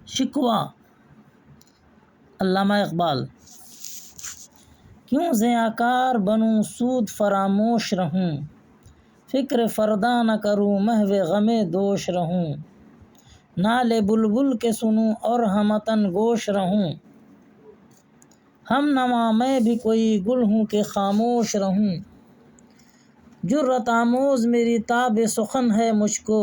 شکوہ علامہ اقبال۔ کیوں ضیاءکار بنوں سود فراموش رہوں، فکر فردا نہ کروں محو غم دوش رہوں، نالے بلبل کے سنوں اور ہمتن گوش رہوں، ہم نوا میں بھی کوئی گل ہوں کہ خاموش رہوں، جرأت آموز میری تاب سخن ہے مجھ کو،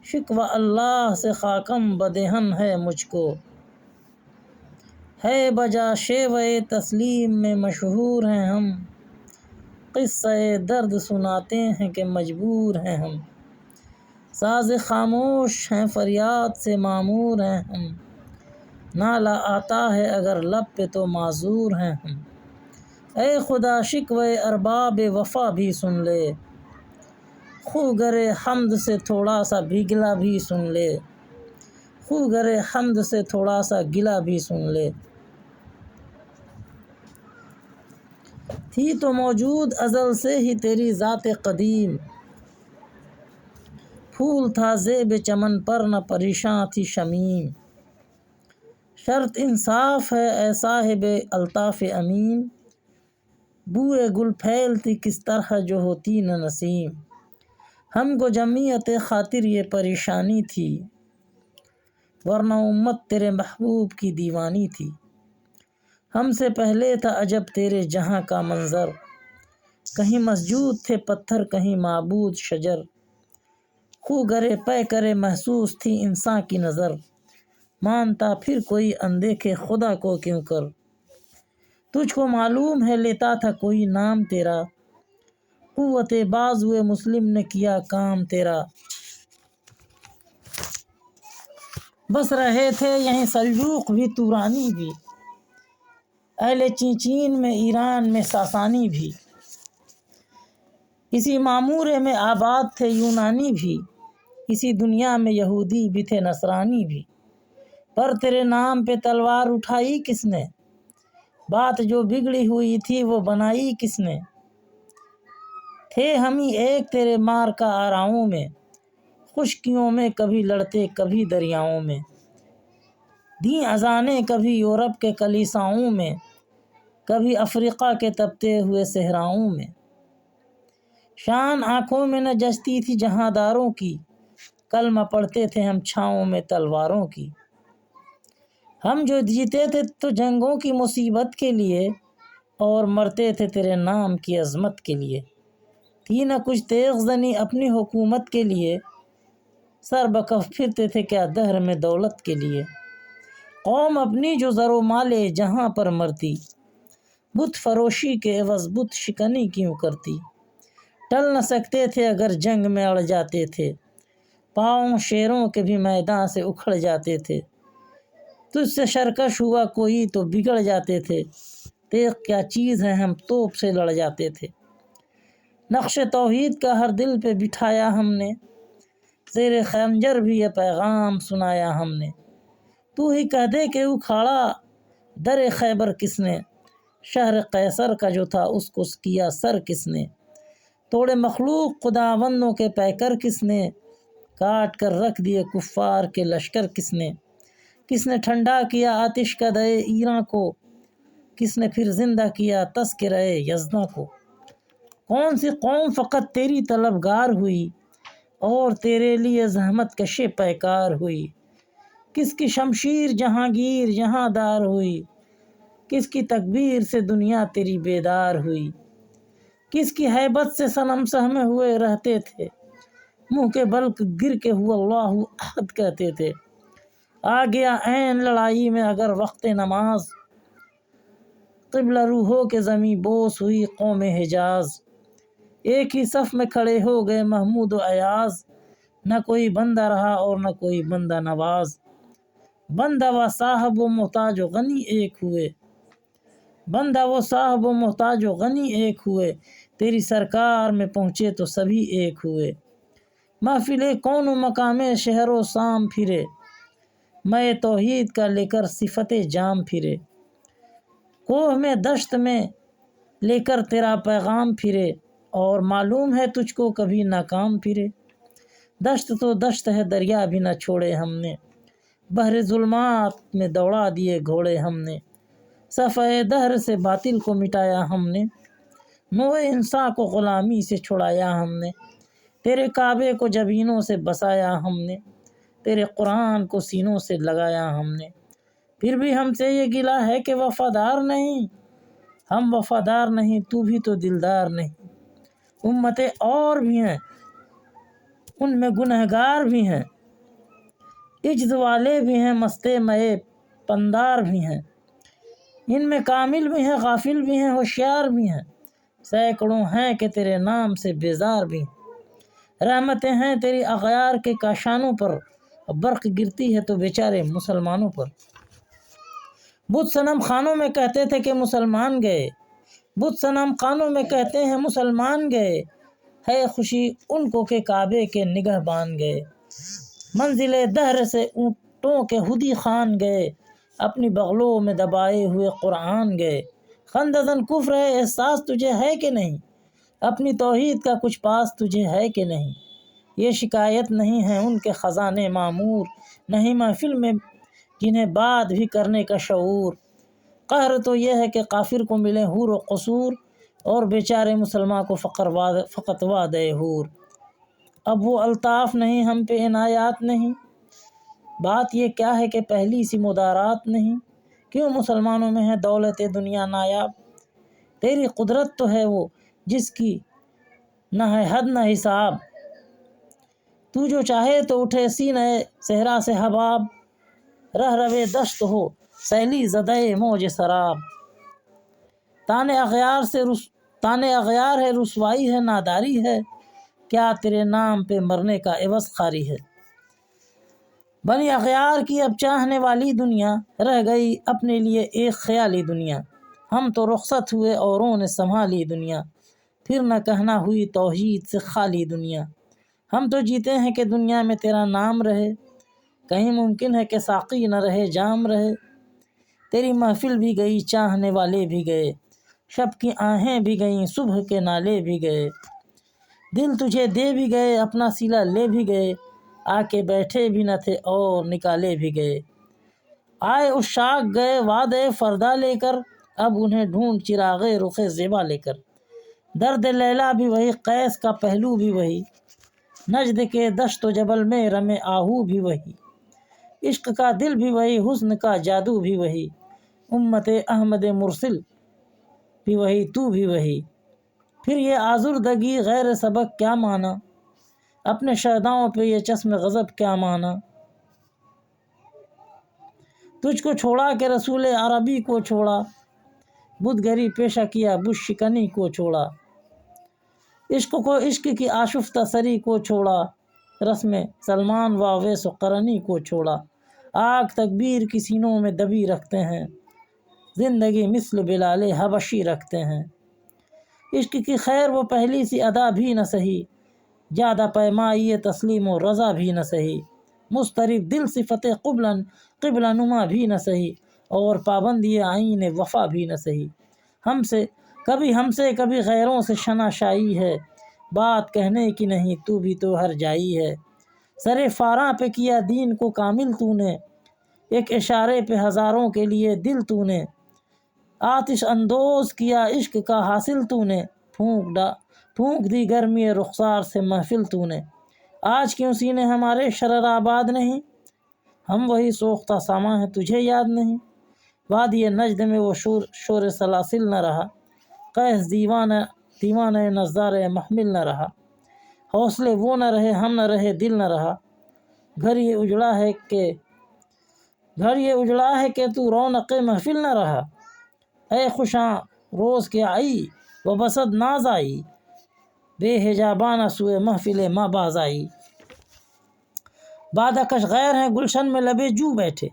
شکوہ اللہ سے خاکم بدہن ہے مجھ کو، ہے بجا شیوہ تسلیم میں مشہور ہیں ہم، قصہ درد سناتے ہیں کہ مجبور ہیں ہم، ساز خاموش ہیں فریاد سے معمور ہیں ہم، نالہ آتا ہے اگر لب پہ تو معذور ہیں ہم، اے خدا شکوہ ارباب وفا بھی سن لے، خو گر حمد سے تھوڑا سا بھی گلہ بھی سن لے، خو گر حمد سے تھوڑا سا گلہ بھی سن لے، تھی تو موجود ازل سے ہی تیری ذات قدیم، پھول تھا زیب چمن پر نہ پریشاں تھی شمیم، شرط انصاف ہے اے صاحب الطاف امین، بوئے گل پھیلتی کس طرح جو ہوتی نہ نسیم، ہم کو جمعیت خاطر یہ پریشانی تھی، ورنہ امت تیرے محبوب کی دیوانی تھی، ہم سے پہلے تھا عجب تیرے جہاں کا منظر، کہیں مسجود تھے پتھر کہیں معبود شجر، خو گرے پے کرے محسوس تھی انساں کی نظر، مانتا پھر کوئی اندیکھے خدا کو کیوں کر، تجھ کو معلوم ہے لیتا تھا کوئی نام تیرا، قوت بازوئے مسلم نے کیا کام تیرا، بس رہے تھے یہیں سلجوق بھی تورانی بھی، اہل چین میں ایران میں ساسانی بھی، اسی معمورے میں آباد تھے یونانی بھی، اسی دنیا میں یہودی بھی تھے نصرانی بھی، پر تیرے نام پہ تلوار اٹھائی کس نے، بات جو بگڑی ہوئی تھی وہ بنائی کس نے، تھے ہم ہی ایک تیرے مار کا آراؤں میں، خشکیوں میں کبھی لڑتے کبھی دریاؤں میں، دیں اذانیں کبھی یورپ کے کلیساؤں میں، کبھی افریقہ کے تپتے ہوئے صحراؤں میں، شان آنکھوں میں نہ جچتی تھی جہاں داروں کی، کلمہ پڑھتے تھے ہم چھاؤں میں تلواروں کی، ہم جو جیتے تھے تو جنگوں کی مصیبت کے لیے، اور مرتے تھے تیرے نام کی عظمت کے لیے، تھی نہ کچھ تیغ زنی اپنی حکومت کے لیے، سر بکف پھرتے تھے کیا دہر میں دولت کے لیے، قوم اپنی جو زر و مال جہاں پر مرتی، بت فروشی کے عوض بت شکنی کیوں کرتی، ٹل نہ سکتے تھے اگر جنگ میں اڑ جاتے تھے، پاؤں شیروں کے بھی میدان سے اکھڑ جاتے تھے، تجھ سے شرکش ہوا کوئی تو بگڑ جاتے تھے، تیغ کیا چیز ہے ہم توپ سے لڑ جاتے تھے، نقش توحید کا ہر دل پہ بٹھایا ہم نے، زیر خنجر بھی یہ پیغام سنایا ہم نے، تو ہی کہہ دے کہ اکھاڑا در خیبر کس نے، شہر قیصر کا جو تھا اس کو کیا سر کس نے، توڑے مخلوق خداوندوں کے پیکر کس نے، کاٹ کر رکھ دیے کفار کے لشکر کس نے ٹھنڈا کیا آتش کا دے ایراں کو، کس نے پھر زندہ کیا تذکرہ یزداں کو، کون سی قوم فقط تیری طلبگار ہوئی، اور تیرے لیے زحمت کش پیکار ہوئی، کس کی شمشیر جہانگیر جہاں دار ہوئی، کس کی تکبیر سے دنیا تیری بیدار ہوئی، کس کی ہیبت سے صنم سہمے ہوئے رہتے تھے، منہ کے بل گر کے ہوا اللہ احد کہتے تھے، آ گیا عین لڑائی میں اگر وقت نماز، قبلہ رو ہو کے زمیں بوس ہوئی قوم حجاز، ایک ہی صف میں کھڑے ہو گئے محمود و ایاز، نہ کوئی بندہ رہا اور نہ کوئی بندہ نواز، بندہ و صاحب و محتاج و غنی ایک ہوئے، بندہ و صاحب و محتاج و غنی ایک ہوئے، تیری سرکار میں پہنچے تو سبھی ایک ہوئے، محفل کون و مقام شہر و شام پھرے، میں توحید کا لے کر صفت جام پھرے، کوہ میں دشت میں لے کر تیرا پیغام پھرے، اور معلوم ہے تجھ کو کبھی ناکام پھرے، دشت تو دشت ہے دریا بھی نہ چھوڑے ہم نے، بحر ظلمات میں دوڑا دیے گھوڑے ہم نے، صفحہ دہر سے باطل کو مٹایا ہم نے، نوع انسان کو غلامی سے چھڑایا ہم نے، تیرے کعبے کو جبینوں سے بسایا ہم نے، تیرے قرآن کو سینوں سے لگایا ہم نے، پھر بھی ہم سے یہ گلہ ہے کہ وفادار نہیں، ہم وفادار نہیں تو بھی تو دلدار نہیں، امتیں اور بھی ہیں ان میں گنہگار بھی ہیں، عجز والے بھی ہیں مستے مئے پندار بھی ہیں، ان میں کامل بھی ہیں غافل بھی ہیں ہوشیار بھی ہیں، سینکڑوں ہیں کہ تیرے نام سے بیزار بھی ہیں، رحمتیں ہیں تیری اغیار کے کاشانوں پر، برق گرتی ہے تو بیچارے مسلمانوں پر۔ بت صنم خانوں میں کہتے تھے کہ مسلمان گئے، بت صنم خانوں میں کہتے ہیں مسلمان گئے، ہے خوشی ان کو کہ کعبے کے نگہبان گئے، منزل دہر سے اونٹوں کے ہدی خان گئے، اپنی بغلوں میں دبائے ہوئے قرآن گئے، خندزن کفر ہے احساس تجھے ہے کہ نہیں، اپنی توحید کا کچھ پاس تجھے ہے کہ نہیں، یہ شکایت نہیں ہے ان کے خزانے معمور، نہیں محفل میں جنہیں بات بھی کرنے کا شعور، قہر تو یہ ہے کہ کافر کو ملے حور و قصور، اور بیچارے مسلمان کو فقط وعدہ حور، اب وہ الطاف نہیں ہم پہ عنایات نہیں، بات یہ کیا ہے کہ پہلی سی مدارات نہیں، کیوں مسلمانوں میں ہے دولت دنیا نایاب، تیری قدرت تو ہے وہ جس کی نہ ہے حد نہ حساب، تو جو چاہے تو اٹھے سینہ صحرا سے حباب، رہ روے دشت ہو سیلی زدہ موج سراب، تانے اغیار ہے رسوائی ہے ناداری ہے، کیا تیرے نام پہ مرنے کا عوض خاری ہے، بنی اغیار کی اب چاہنے والی دنیا، رہ گئی اپنے لیے ایک خیالی دنیا، ہم تو رخصت ہوئے اوروں نے سنبھالی دنیا، پھر نہ کہنا ہوئی توحید سے خالی دنیا، ہم تو جیتے ہیں کہ دنیا میں تیرا نام رہے، کہیں ممکن ہے کہ ساقی نہ رہے جام رہے، تیری محفل بھی گئی چاہنے والے بھی گئے، شب کی آہیں بھی گئیں صبح کے نالے بھی گئے، دل تجھے دے بھی گئے اپنا سلا لے بھی گئے، آ کے بیٹھے بھی نہ تھے اور نکالے بھی گئے، آئے عشاق گئے وعدے فردا لے کر، اب انہیں ڈھونڈ چراغ رخ زیبا لے کر، درد لیلا بھی وہی قیس کا پہلو بھی وہی، نجد کے دشت و جبل میں رمے آہو بھی وہی، عشق کا دل بھی وہی حسن کا جادو بھی وہی، امت احمد مرسل بھی وہی تو بھی وہی، پھر یہ آزردگی غیر سبق کیا مانا، اپنے شہداؤں پہ یہ چشم غضب کیا مانا، تجھ کو چھوڑا کہ رسول عربی کو چھوڑا، بت گری پیشہ کیا بت شکنی کو چھوڑا، عشق کو عشق کی آشفتہ سری کو چھوڑا، رسم سلمان و اویس و قرنی کو چھوڑا، آگ تکبیر کی سینوں میں دبی رکھتے ہیں، زندگی مثل بلال حبشی رکھتے ہیں، عشق کی خیر وہ پہلی سی ادا بھی نہ سہی، جادہ پیمائی تسلیم و رضا بھی نہ سہی، مضطرب دل صفت قبلہ نما بھی نہ سہی، اور پابندی آئین وفا بھی نہ سہی، ہم سے کبھی غیروں سے شنا شائی ہے، بات کہنے کی نہیں تو بھی تو ہر جائی ہے، سر فاراں پہ کیا دین کو کامل تو نے، ایک اشارے پہ ہزاروں کے لیے دل تو نے، آتش اندوز کیا عشق کا حاصل تو نے، پھونک دی گرمی رخسار سے محفل تو نے، آج کیوں سینے ہمارے شرر آباد نہیں، ہم وہی سوختہ ساما ہیں تجھے یاد نہیں، وادی نجد میں وہ شور سلاسل نہ رہا، قیس دیوانہ نظار محمل نہ رہا، حوصلے وہ نہ رہے ہم نہ رہے دل نہ رہا، گھر یہ اجڑا ہے کہ تو رونق محفل نہ رہا، اے خوشاں روز کے آئی وہ بسد ناز آئی، بے حجابانہ سوئے محفل ماں باز آئی، بادہ کش غیر ہیں گلشن میں لبے جو بیٹھے،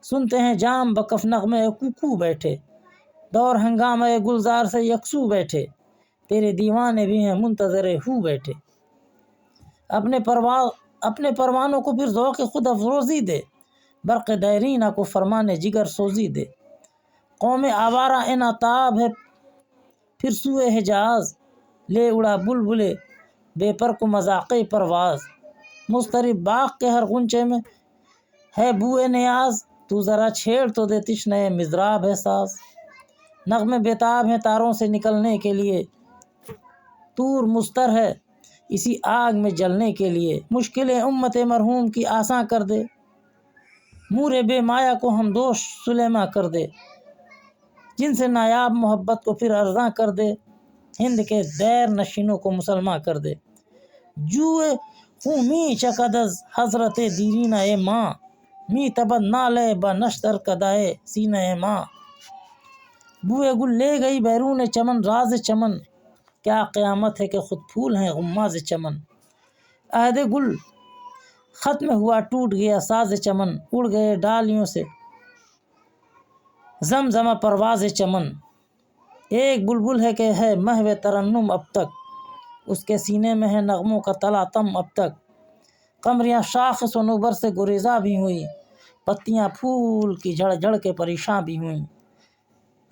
سنتے ہیں جام بکف نغمے کوکو بیٹھے، دور ہنگامہ گلزار سے یکسو بیٹھے، تیرے دیوانے بھی ہیں منتظر ہو بیٹھے، اپنے پروانوں کو پھر ذوق خود افروزی دے، برق دیرینہ کو فرمان جگر سوزی دے، قوم آوارہ انعطاب ہے پھر سوئے حجاز، لے اڑا بلبلے بے پر کو مذاق پرواز، مضطرب باغ کے ہر غنچے میں ہے بوئے نیاز تو ذرا چھیڑ تو دے تشنہ مضراب ہے ساز، نغمے بیتاب ہیں تاروں سے نکلنے کے لیے، طور مستر ہے اسی آگ میں جلنے کے لیے، مشکلیں امت مرحوم کی آساں کر دے، مور بے مایا کو ہم دوش سلیما کر دے، جن سے نایاب محبت کو پھر ارزاں کر دے، ہند کے دیر نشینوں کو مسلماں کر دے، جوئے خوں می چکد از حضرت دیرینہ ماں، می تبد نالے با نشتر کدائے سینہ ماں، بوئے گل لے گئی بیرون چمن راز چمن، کیا قیامت ہے کہ خود پھول ہیں غماز چمن، عہد گل ختم ہوا ٹوٹ گیا ساز چمن، اڑ گئے ڈالیوں سے زمزمہ پرواز چمن، ایک بلبل ہے کہ ہے محو ترنم اب تک، اس کے سینے میں ہے نغموں کا تلاطم اب تک، قمریاں شاخ صنوبر سے گریزاں بھی ہوئیں، پتیاں پھول کی جھڑ جھڑ کے پریشاں بھی ہوئیں،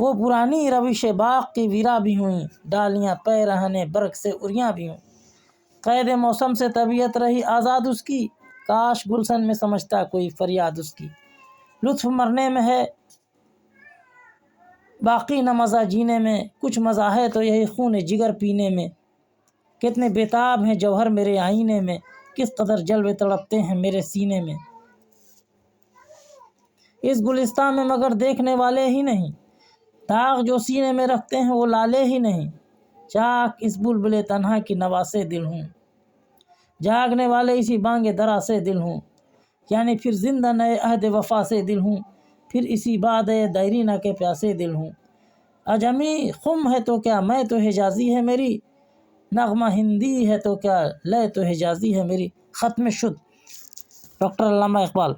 وہ پرانی روش باغ کی ویرا بھی ہوئیں، ڈالیاں پے رہن برگ سے اریاں بھی ہوئیں، قید موسم سے طبیعت رہی آزاد اس کی، کاش گلشن میں سمجھتا کوئی فریاد اس کی، لطف مرنے میں ہے باقی نہ مزہ جینے میں، کچھ مزہ ہے تو یہی خون جگر پینے میں، کتنے بیتاب ہیں جوہر میرے آئینے میں، کس قدر جلوے تڑپتے ہیں میرے سینے میں، اس گلستان میں مگر دیکھنے والے ہی نہیں، داغ جو سینے میں رکھتے ہیں وہ لالے ہی نہیں، چاک اس بلبل تنہا کی نوا سے دل ہوں، جاگنے والے اسی بانگ درا سے دل ہوں، یعنی پھر زندہ نئے عہد وفا سے دل ہوں، پھر اسی باد دیرینہ کے پیاسے دل ہوں، اجمی خم ہے تو کیا میں تو حجازی ہے میری، نغمہ ہندی ہے تو کیا لے تو حجازی ہے میری۔ ختم شد ڈاکٹر علامہ اقبال۔